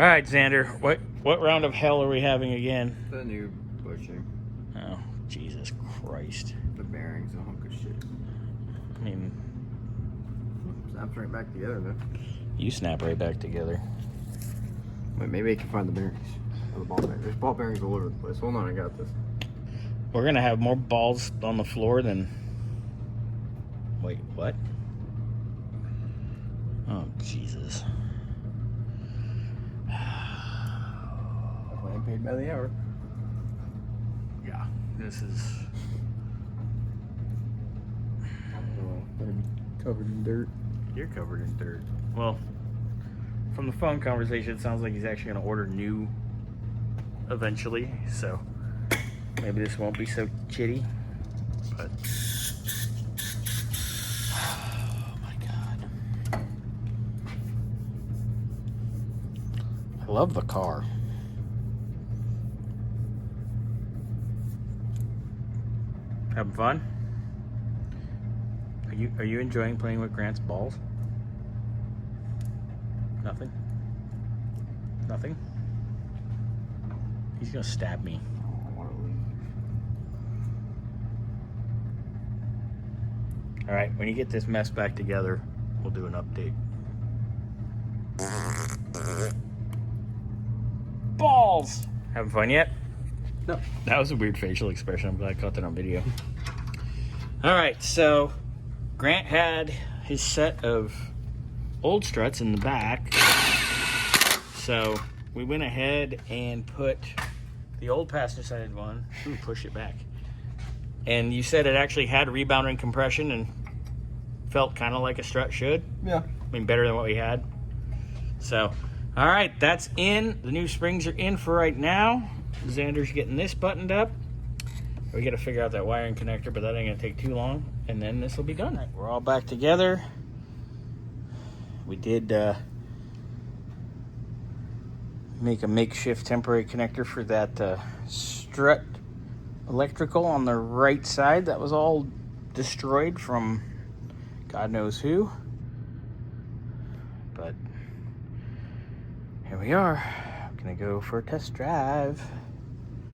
All right, Xander. What round of hell are we having again? The new bushing. Oh, Jesus Christ. The bearings, a hunk of shit. I mean, Snaps right back together though. you snap right back together. Wait, maybe I can find the bearings. Or the ball bearings. There's ball bearings all over the place. Hold on, I got this. We're gonna have more balls on the floor than. Wait, what? Oh, Jesus. That's why I'm paid by the hour. Yeah, this is. Gonna be covered in dirt. You're covered in dirt. Well, from the phone conversation, it sounds like he's actually gonna order new eventually, so maybe this won't be so chitty. But. Oh my God. I love the car. Having fun? Are you enjoying playing with Grant's balls? Nothing? Nothing? He's gonna stab me. All right, when you get this mess back together, we'll do an update. Balls! Having fun yet? No. That was a weird facial expression. I'm glad I caught that on video. All right, so Grant had his set of old struts in the back. So we went ahead and put the old passenger side one. Ooh, push it back. And you said it actually had rebound and compression and felt kind of like a strut should. Yeah. I mean, better than what we had. So, all right, that's in. The new springs are in for right now. Xander's getting this buttoned up. We got to figure out that wiring connector, but that ain't going to take too long. And then this will be done. Right, we're all back together. We did make a makeshift temporary connector for that strut electrical on the right side. That was all destroyed from God knows who. But here we are. I'm going to go for a test drive.